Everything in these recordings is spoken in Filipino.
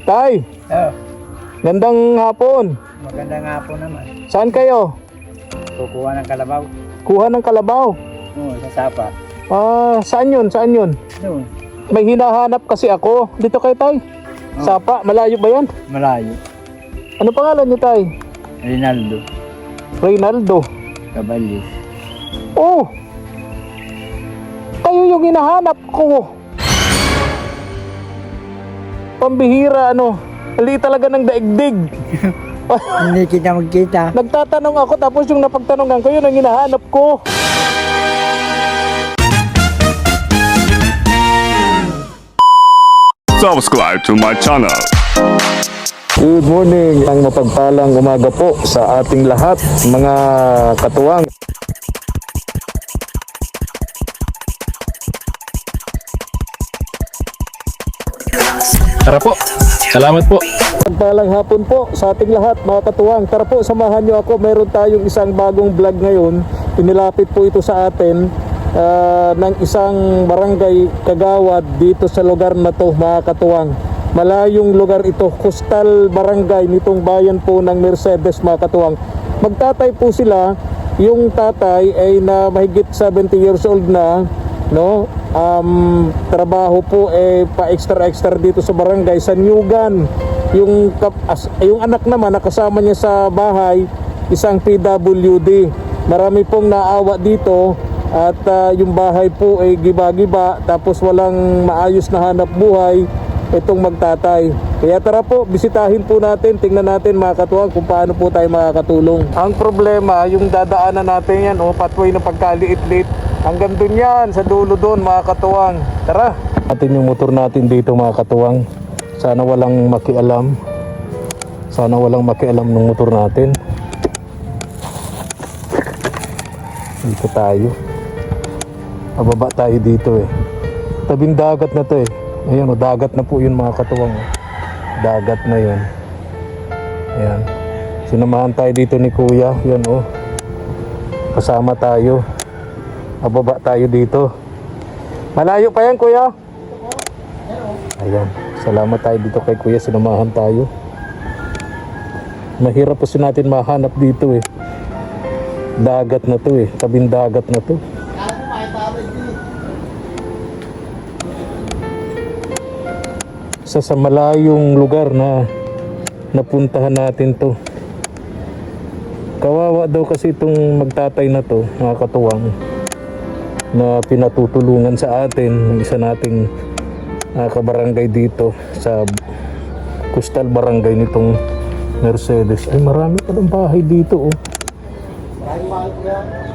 Tay, Oh, gandang hapon. maganda nga po naman. Saan kayo? Kukuha ng kalabaw. Kuha ng kalabaw. Oo, sa sapa. Saan yun? Saan yun? Doon, May hinahanap kasi ako. Dito kayo, Tay. Sapa, malayo ba yan? malayo. Ano pangalan niyo, Tay? Rinaldo, Reynaldo. Caballos. Oh! Kayo yung hinahanap ko. Pambihira, ano? Ali talaga ng daigdig. Hindi kita magkita. Nagtatanong ako tapos yung napagtanongan ko, yun ang hinahanap ko. Subscribe to my channel. Good morning, ang mapagpalang umaga po sa ating lahat, mga katuwang. Tara po. Salamat po. Mapagpalang hapon po sa ating lahat, mga katuwang. Tara po, samahan nyo ako. Meron tayong isang bagong vlog ngayon. Inilapit po ito sa atin ng isang barangay kagawad dito sa lugar na to, mga katuwang. Malayong lugar ito, coastal barangay nitong bayan po ng Mercedes, mga katuwang. Magtatay po sila. Yung tatay ay na mahigit 70 years old na, no? Trabaho po pa extra dito sa barangay sa Nyugan. Yung anak naman nakasama niya sa bahay, isang PWD. Marami pong naawa dito at yung bahay po ay giba-giba, tapos walang maayos na hanap buhay itong magtatay. Kaya tara po, bisitahin po natin, tingnan natin, mga katuwang, kung paano po tayo makakatulong. Ang problema, yung dadaanan natin yan, pathway na pagkaliit-lit, hanggang dun yan, sa dulo dun, mga katuwang. Tara! Atin yung motor natin dito, mga katuwang. Sana walang makialam. Sana walang makialam ng motor natin. Dito tayo. Mababa tayo dito Tabing dagat na to Ayan dagat na po yun, mga katuwang. Dagat na yun. Ayan. Sinamahan tayo dito ni Kuya. Yan Kasama tayo. Mababa tayo dito. Malayo pa yan, Kuya? Ayan. Salamat tayo dito kay Kuya. Sinamahan tayo. Mahirap po natin mahanap dito Dagat na to Tabing dagat na to. Sa malayong lugar na napuntahan natin to. Kawawa daw kasi itong magtatay na to, mga katuwang, na pinatutulungan sa atin ng isa nating kabarangay dito sa coastal barangay nitong Mercedes. Ay, marami palang bahay dito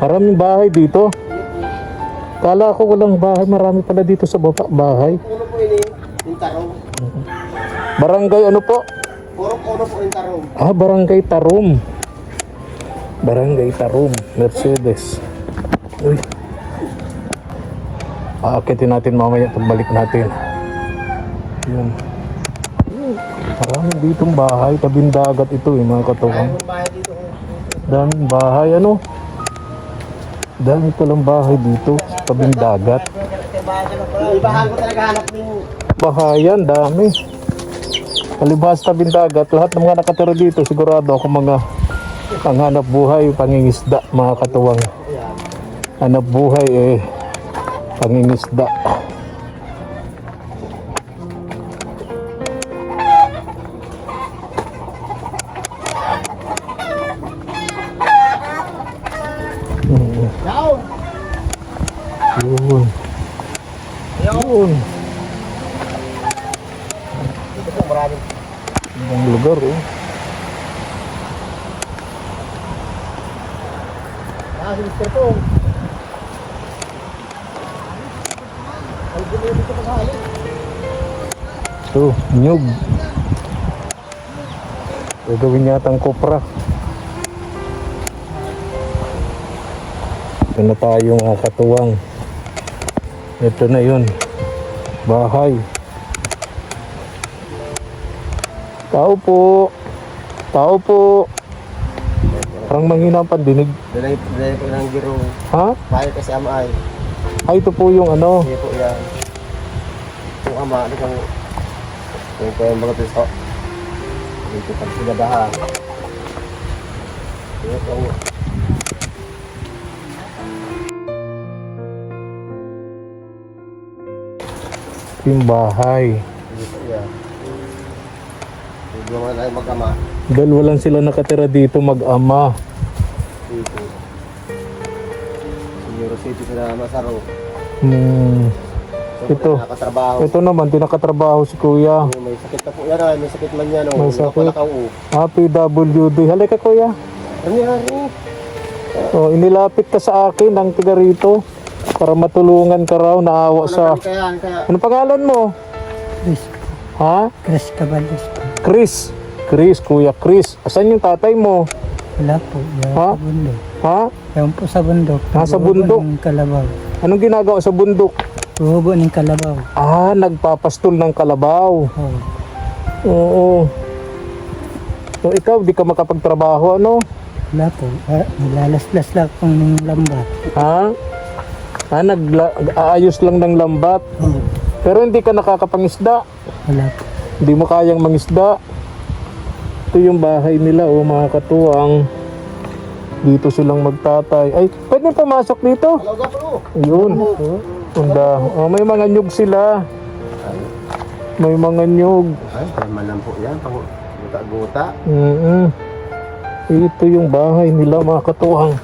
Maraming bahay dito. Kala ko walang bahay, marami pala dito sa baba bahay. Barangay ano po? Puro po yung tarong. Barangay Tarum. Barangay Tarum, Mercedes. Uy. Aakitin natin mamaya pagbalik natin. Yun. Marami ditong bahay, tabing dagat ito mga katuwang. Daming bahay, dami palang bahay dito, tabing dagat. Ibahan ko talaga hanap ng Bahayan, dami. Palibhas tabing dagat, lahat ng mga nakatira dito sigurado ako mga panghanap buhay, pangingisda, mga katuwang. Hanap buhay pangingisda. Yun. Yun. Ibang lugar Mr. Pong. Ito, nyug. Gagawin yatang kopra. Ito na tayo, mga katuwang. Ito na yun. Bahay. Tao po. Tao po. Parang manghina ang pandinig. Dalay po ng giro. Ha? Bahay kasi ama ay. Ito po yung Hindi po yan. Yung ama, Yung ko yung mga piso. Dito pag sinadahan. Ito ang Yung bahay. dito yan. Hindi naman tayo magkama. Dalawa lang sila nakatira dito mag-ama. Dito. Siguro city sila masaro. Hmm. So, Ito. Nakatrabaho. Ito naman, tinakatrabaho si kuya. May sakit na po yan. May sakit man yan. May sakit. Nakau. PWD. Halika kuya. Ano? Oh, inilapit ka sa akin ang tiga rito para matulungan ka raw, naawa sa... Kaya. Ano pangalan mo? Chris, Ha? Chris Caballos po. Chris. Chris, kuya Chris. Asan yung tatay mo? Wala po, yan Ha? sa bundok. Ha? Yan po sa bundok. Nasa Huhubo bundok? ng kalabaw. Anong ginagawa sa bundok? Huhubo ng kalabaw. Nagpapastol ng kalabaw. Oh, Oo. So, ikaw, di ka makapagtrabaho, ano? wala po. Nilalaslas lang po ng lambat. Ha? Aayos lang ng lambat. Oh, Pero hindi ka nakakapangisda. wala po. Hindi mo kayang mangisda. Ito yung bahay nila, oh, mga katuwang. Dito silang magtatay. Ay, pwede pumasok dito. Alaga po. Ayun. Tunda. Oh, may mga nyug sila. May mga nyug. Ay, malam po yan. Guta-guta. Ito yung bahay nila, mga katuwang.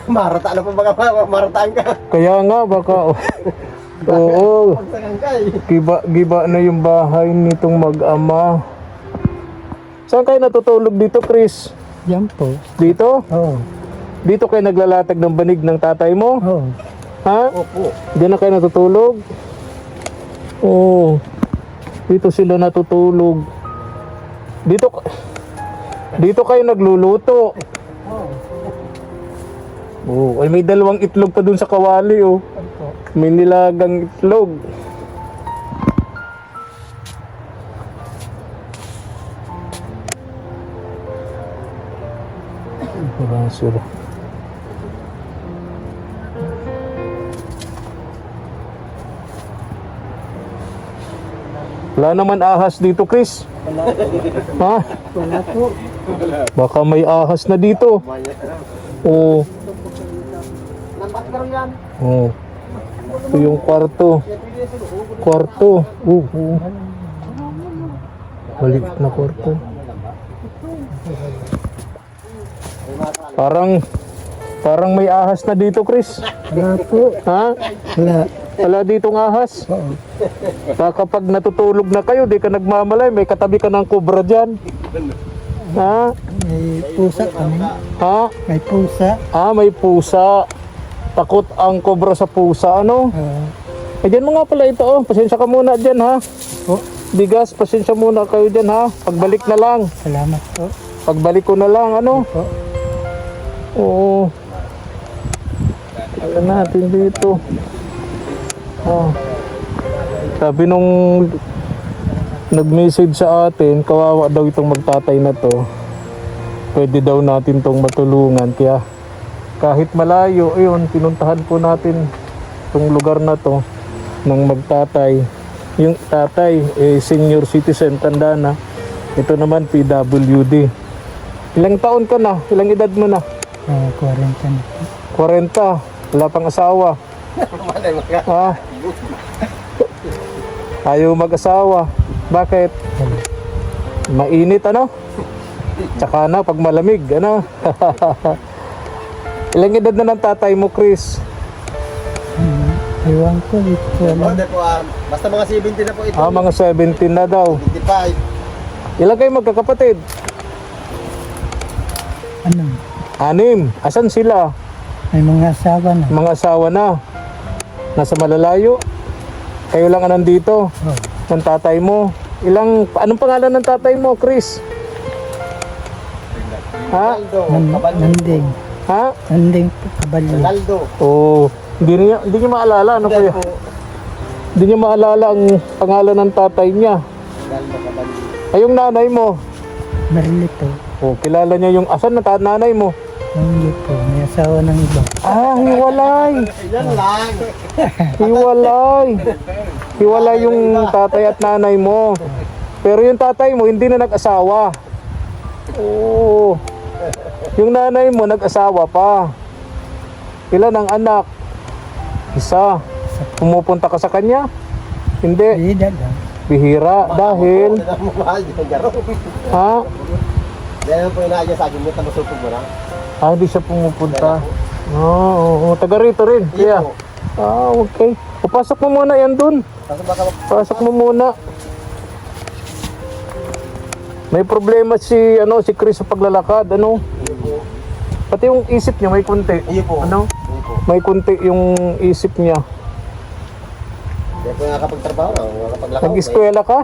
Marata na po baka marataan ka. Kaya nga, baka... Oo. Pagsakan ka eh. Giba na yung bahay nitong mag-ama. Saan kayo natutulog dito, Chris? Yan po. Dito? Oo. Dito kayo naglalatag ng banig ng tatay mo? Oo. Ha? Opo. Diyan na kayo natutulog? Oo. Dito sila natutulog. Dito kayo nagluluto. Oh, ay may dalawang itlog pa dun sa kawali, oh. May nilagang itlog. Basura. Wala naman ahas dito, Chris. Ha? Wala po. Baka may ahas na dito. Oo. Nampak ka rin yan. Oo. Ito yung kwarto. Kwarto. Oo. Maliit na kwarto. Parang may ahas na dito, Chris. Wala po. Ha? Wala. Wala ditong ahas. Oo. Baka pag natutulog na kayo, di ka nagmamalay, may katabi ka ng kubra dyan. Ha? May pusa kami. Ha? May pusa. May pusa. Takot ang kobra sa pusa, ano? Oo. Dyan mo nga pala ito, oh. Pasensya ka muna dyan, ha? Po. Bigas, pasensya muna kayo dyan, ha? Pagbalik na lang. Salamat po. Pagbalik ko na lang, ano? Po. Oo. Alam natin dito. Oh. Sabi nung nag-message sa atin, kawawa daw itong magtatay na to. Pwede daw natin tong matulungan. Kaya kahit malayo, ayun, pinuntahan po natin itong lugar na to ng magtatay. Yung tatay, senior citizen, tanda na. Ito naman, PWD. Ilang taon ka na? Ilang edad mo na? 40 na po. 40. Wala pang asawa. Malay mo ka. Ha? Ayaw mag-asawa. Bakit? Mainit, ano? Tsaka na, pag malamig, ano? Ilang edad na ng tatay mo, Chris? Iwan ko dito. Hindi po, basta mga 70 na po ito. Mga 17 na daw. 55. Ilang kayo magkakapatid? Ano? 6. Asan sila? May mga asawa na. Mga asawa na. Nasa malalayo. Kayo lang nandito. Oh. Ng tatay mo. Anong pangalan ng tatay mo, Chris? Ha? Ronaldo. Nanding. Ha? Nanding po Caballos. Ronaldo. Oh, hindi niya maalala, ano kuya? Hindi niya maalala ang pangalan ng tatay niya. Ronaldo Caballo. Ay, yung nanay mo. Merlito. Oh, kilala niya yung asan na nanay mo? Hindi po. May asawa ng iba. Ah, hiwalay. Yan lang. Hiwalay. Hiwalay yung tatay at nanay mo. Pero yung tatay mo hindi na nag-asawa. Oo. Yung nanay mo nag-asawa pa. Ilan ang anak? Isa. Pumupunta ka sa kanya? Hindi. Bida lang. Bihira. Dahil, Mahal yung garo. ha? Dahil po inaadya sa akin mo, tamasupog mo na. Ah, hindi siya pumupunta. Oo, taga rito rin. Kaya, ah, okay. O, pasok mo muna yan dun. Kasi baka Pasok mo muna. May problema si Chris sa paglalakad, ano? Pati yung isip niya may kunti. iyo po. Ano? Iyo po. May kunti yung isip niya. Kaya po nakapagtrabaho na, nakapaglakaw. Nag-eskwela ka?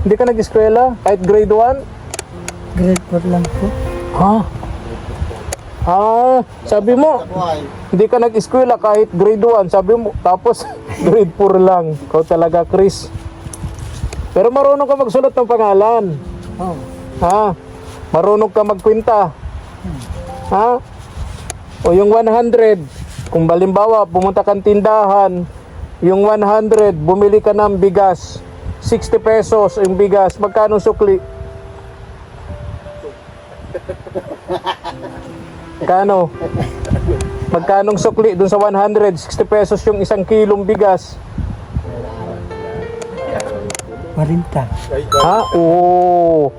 Hindi ka nag-eskwela? Kahit grade 1? Grade 4 lang po. Ha? Ah, sabi mo, hindi ka nag-eskwela kahit grade 1, sabi mo, tapos grade 4 lang. Ikaw talaga, Chris. Pero marunong ka magsulat ng pangalan. Oh. Ha? Marunong ka magkwenta. Ha? O yung 100, kung balimbawa pumunta kang tindahan, yung 100, bumili ka ng bigas, 60 pesos yung bigas, magkano sukli? Kano? Magkanong sukli dun sa 100? 60 pesos yung isang kilong bigas. 40. Ha? Oo.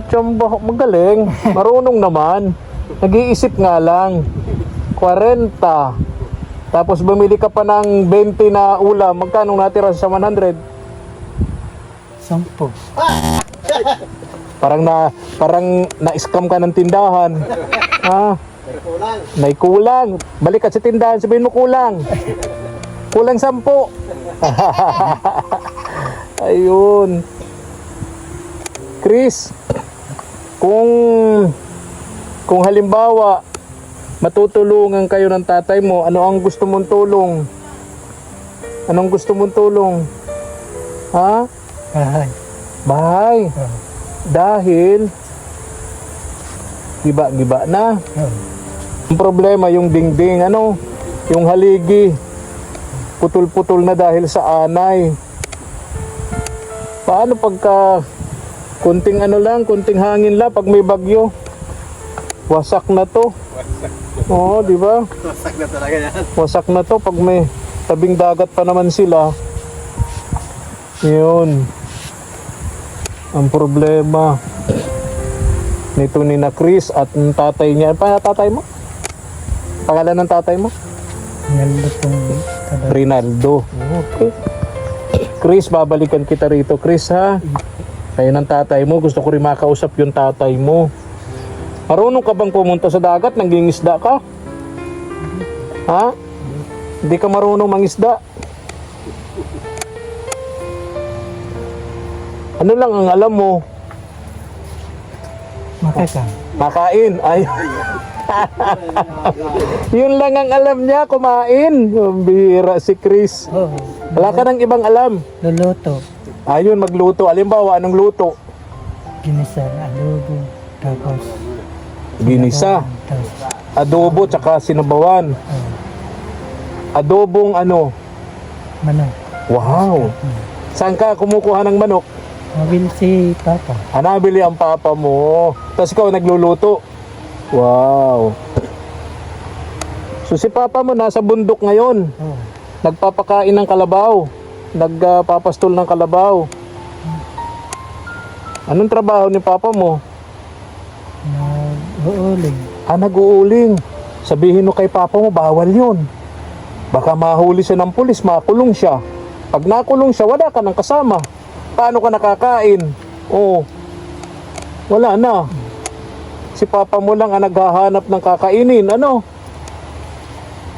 Tsamba, magaling. Marunong naman. Nag-iisip nga lang. 40. Tapos bumili ka pa ng 20 na ulam. Magkano natira sa 100? 10. Parang na-scam ka ng tindahan. Ha? Kulang. May kulang. Balik ka sa tindahan, sabihin mo kulang. Kulang 10. Ayun. Chris, kung halimbawa matutulungan kayo ng tatay mo, ano ang gusto mong tulong? Anong gusto mong tulong? Ha? Bahay. Bahay. Oh. Dahil giba na. Oh. Ang problema yung dingding, yung haligi. Putol-putol na dahil sa anay. Paano pagka kunting kunting hangin lang pag may bagyo? Wasak na to. Oo, di ba? Wasak na talaga yan. Wasak na to pag may tabing dagat pa naman sila. Yun. Ang problema nito ni na Chris at ng tatay niya. Paano tatay mo? Pangalan ng tatay mo? Naldo pong kada. Rinaldo. Okay. Chris, babalikan kita rito. Chris, ha? Kayo ng tatay mo. Gusto ko rin makausap yung tatay mo. Marunong ka bang pumunta sa dagat? Nangingisda ka? Ha? Hindi ka marunong mangisda? Ano lang ang alam mo? Makakang. Makain. Ay. Yun lang ang alam niya, kumain. Bihira si Chris. Oh. Wala ka ng ibang alam. Luluto. Ayun, magluto. Alimbawa, anong luto? Ginisa. Adobo. Tapos. Ginisa, Tapos. adobo, tsaka sinabawan. Oh. Adobong ano? Manok. Wow! Saan ka kumukuha ng manok? Mabili si Papa. Nabili ang papa mo. Tapos ikaw nagluluto. Wow! So si papa mo nasa bundok ngayon. Oh. Nagpapakain ng kalabaw. Nagpapastol ng kalabaw. Anong trabaho ni papa mo? Uuling. Nag-uuling. Sabihin mo kay papa mo, bawal yun. Baka mahuli siya ng pulis, makulong siya. Pag nakulong siya, wala ka ng kasama. Paano ka nakakain? Oo. Wala na. Si papa mo lang ang naghahanap ng kakainin. Ano?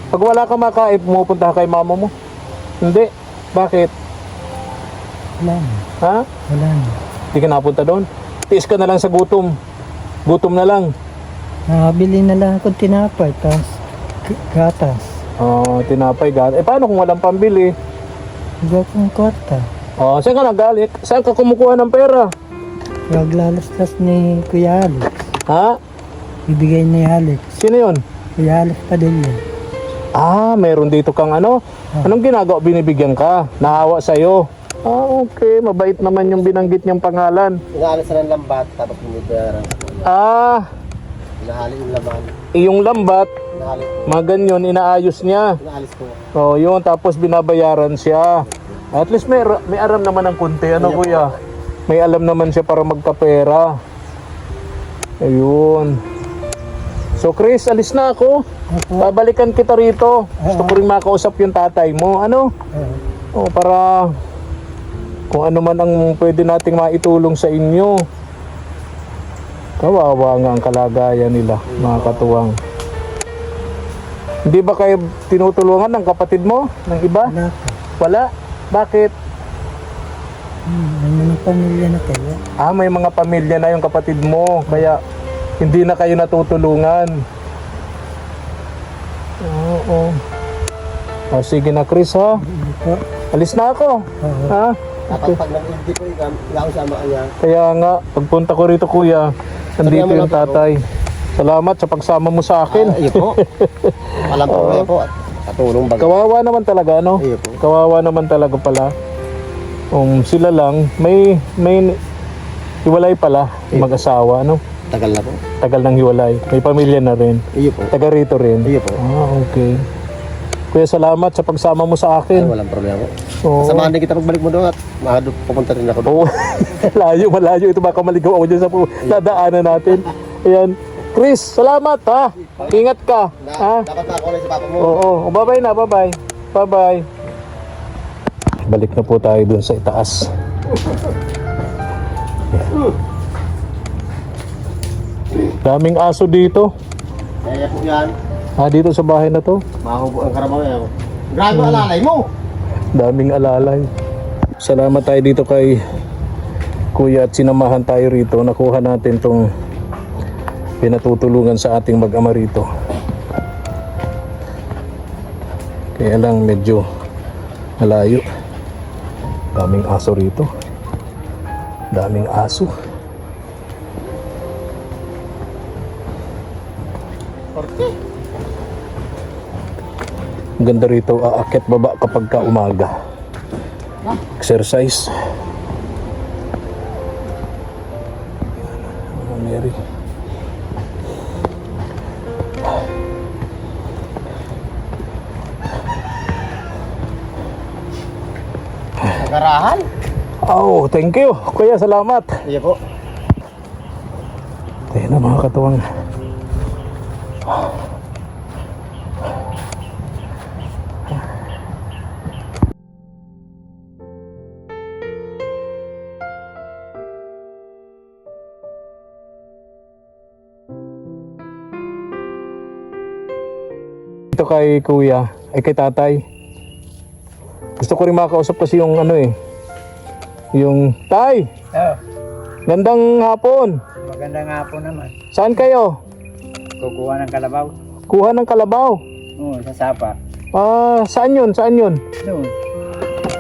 Pag wala ka makain, pumupunta ka kay mama mo? Hindi. Bakit? Wala na. Ha? Wala na. Hindi ka napunta doon? Tiis ka na lang sa gutom. Gutom na lang. Nakabili na lang akong tinapay. Tapos gatas. Tinapay, gan. Paano kung walang pambili? Huwag akong kwarta. Saan ka nagalit? Saan ka kumukuha ng pera? Huwag lalaslas ni Kuya Alex. Ha? Ibigay ni Alex. Sino yun? Si Alex Padilla. Ah, meron dito kang ano? Anong ginagawa? Binibigyan ka? Naawa sa'yo? Ah, okay. Mabait naman yung binanggit niyang pangalan. Inaalis na ng lambat, tapos binibayaran. Ah, Inahali yung laman. yung lambat, Inahali ko. mga ganyan, inaayos niya. Inaalis ko. Oh, yun. Tapos binabayaran siya. At least may aram naman ng kunti. Ano, kuya? May alam naman siya para magkapera. Ayun. So, Chris, alis na ako. Babalikan kita rito. Gusto ko rin makausap yung tatay mo. Ano? Oh, para kung ano man ang pwede nating maitulong sa inyo. Kawawa nga ang kalagayan nila, mga katuwang. Hindi ba kayo tinutulungan ng kapatid mo? Ng iba? Wala po. Wala? Bakit? May mga pamilya na kayo. Ah, may mga pamilya na yung kapatid mo. Kaya hindi na kayo natutulungan. Oo. Ah, sige na, Chris, ha? Hindi po. Alis na ako. Oo. Ha? Tapos pag nag-hindi ko ikaw, sama niya. Kaya nga, pagpunta ko rito, kuya, nandito Sabihan mo yung lang po. tatay. Salamat sa pagsama mo sa akin. Iyo po. Alam po kayo po. Katulong baga. Kawawa naman talaga, ano? Iyo po. Kawawa naman talaga pala. Sila lang, may hiwalay pala, yung mag-asawa, ano? Tagal na po. Tagal nang hiwalay. May pamilya na rin. Iyo po. Taga rito rin. Iyo po. Ah, okay. Kuya, salamat sa pagsama mo sa Ay, akin. walang problema po. Oo. Samahan din kita pagbalik mo doon at pupunta rin ako doon. Oo. Malayo. Ito baka maligaw ako dyan sa dadaanan natin. Ayan. Chris, salamat ha. Ingat ka. Ha? Dapat na ako ulit sa papa mo. Oo. Bye-bye na. Bye-bye. Bye-bye. Balik na po tayo dun sa itaas. Daming aso dito. Kaya po yan. Dito sa bahay na to. Mahubo ang karabaw yan. Grabe alalay mo. Daming alalay. Salamat tayo dito kay Kuya at sinamahan tayo rito. Nakuha natin tong pinatutulungan sa ating mag-ama rito. Kaya lang medyo malayo. Daming aso rito. Daming aso. Ang ganda rito, aakyat baba kapag ka umaga. Exercise. Mary. Nagarahan. Oh, thank you. Kuya, salamat. Iyo po. Tayo na mga katuwang. Ito kay kuya, ay kay tatay. Gusto ko rin makausap kasi yung ano eh. Yung tay, Oh, gandang hapon. maganda nga po naman. Saan kayo? Kukuha ng kalabaw. Kuha ng kalabaw. Oo, sa sapa. Saan yun? Saan yun? Doon.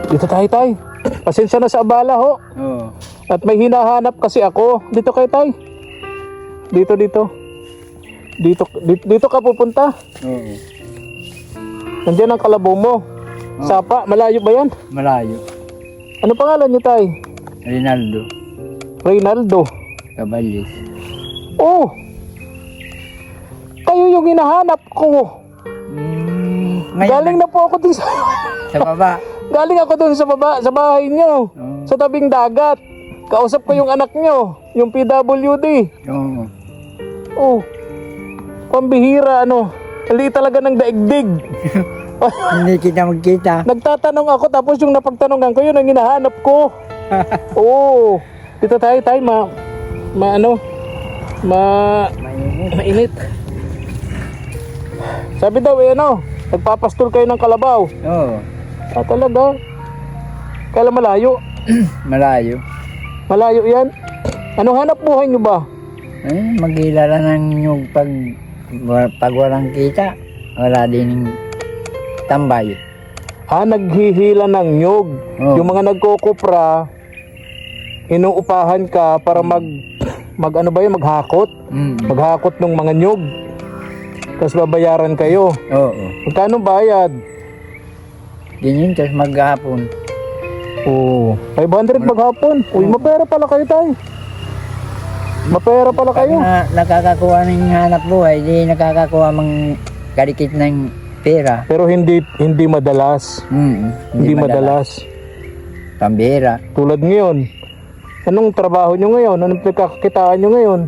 Dito tayo, tay. Pasensya na sa abala, ho. Oo. At may hinahanap kasi ako. Dito kayo, tay. Dito. Dito ka pupunta. Oo. Nandiyan ang kalabaw mo. Sapa, malayo ba yan? Malayo. Ano pangalan niyo, tay? Rinaldo. Reynaldo. Caballes. Oh! Kayo yung hinahanap ko. Galing na po ako dun sa... Sa baba. Galing ako dun sa baba, sa bahay niyo. Oo. Sa tabing dagat. Kausap ko yung anak niyo, yung PWD. Oo. Oh. Pambihira, ano. Hindi talaga ng daigdig. Hindi kita magkita. Nagtatanong ako, tapos yung napagtanongan ko, yun ang hinahanap ko. Oo. Dito tayo, mainit. Sabi daw, nagpapastol kayo ng kalabaw. Oo. Talaga. Kailan malayo? Malayo. Malayo yan. Ano hanap buhay nyo ba? Maghilala ng yung pag walang kita. Wala din tambay. Naghihila ng nyog. Oo. Yung mga nagkukupra, inuupahan ka para ano ba yun, maghakot. Mm. Maghakot ng mga nyug. Tapos babayaran kayo. Oo. Magkano bayad? Ganyan, tapos maghapon. Oo. 500 maghapon. Uy, mapera pala kayo tayo. Mapera pala Pag kayo. nakakakuha ng hanap buhay, di nakakakuha mang kadikit ng pera. Pero hindi madalas. Hindi madalas. Pambira. Tulad ngayon. Anong trabaho nyo ngayon? Anong pinagkakakitaan nyo ngayon?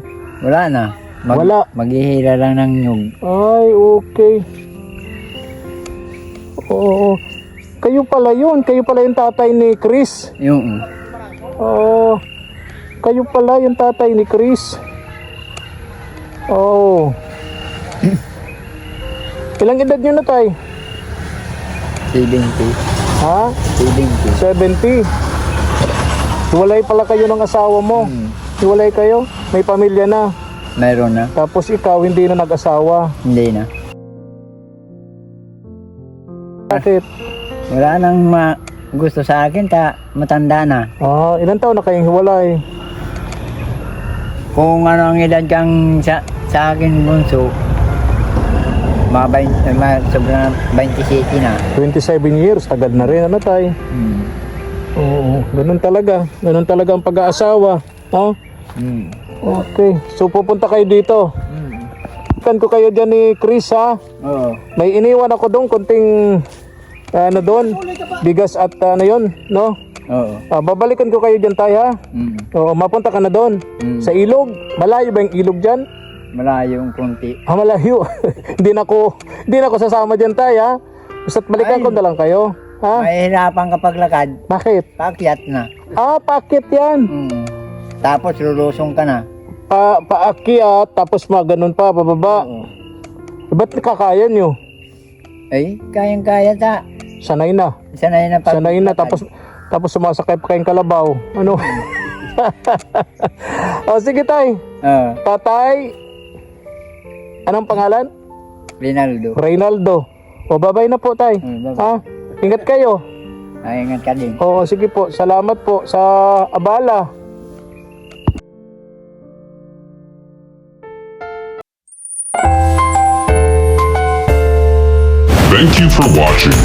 Wala na. Wala. Maghihila lang ng nyug. Ay, okay. Oo. Kayo pala yun. Kayo pala yung tatay ni Chris. Yung. Oo. Kayo pala yung tatay ni Chris. Oo. Ilang edad nyo na tay? 70. Ha? 70. 70. Hiwalay pala kayo ng asawa mo. Hiwalay kayo? May pamilya na. Meron na. Tapos ikaw hindi na nag-asawa. Hindi na. Bakit? Wala nang gusto sa akin, matanda na. Ah, ilang taon na kayong hiwalay? Kung ano ang edad kang sa akin bunso, sobrang 27 na. 27 years, tagal na rin. Ano tay? Oo, ganun talaga. Ganun talaga ang pag-aasawa. Ha? Okay. So pupunta kayo dito. Ikan ko kayo dyan ni Chris ha. Oo. May iniwan ako doon, konting doon, bigas at ano yun, no? Oo. Babalikan ko kayo dyan tayo ha. Oo, mapunta ka na doon. Sa ilog. Malayo ba yung ilog dyan? Malayo yung konti. Malayo. hindi na ako sasama dyan tayo ha. Basta't balikan ko na lang kayo. Ha? Mahirapan kapag lakad, Bakit? paakyat na. Pakit yan. Tapos lulusong ka na. Paakyat, tapos ganun pa, pababa. Oo. Ba't kakaya nyo? Ay, kayang-kaya ta. Sanay na. Sanay na pag Sanay na, tapos sumasakay pa kayong kalabaw. Ano? O sige tay. Oo. Tatay. Anong pangalan? Rinaldo. Reynaldo. O babay na po tay. Bye-bye. Ha? Ingat kayo. Ay, ingat ka din. Oo, sige po. Salamat po sa abala. Thank you for watching.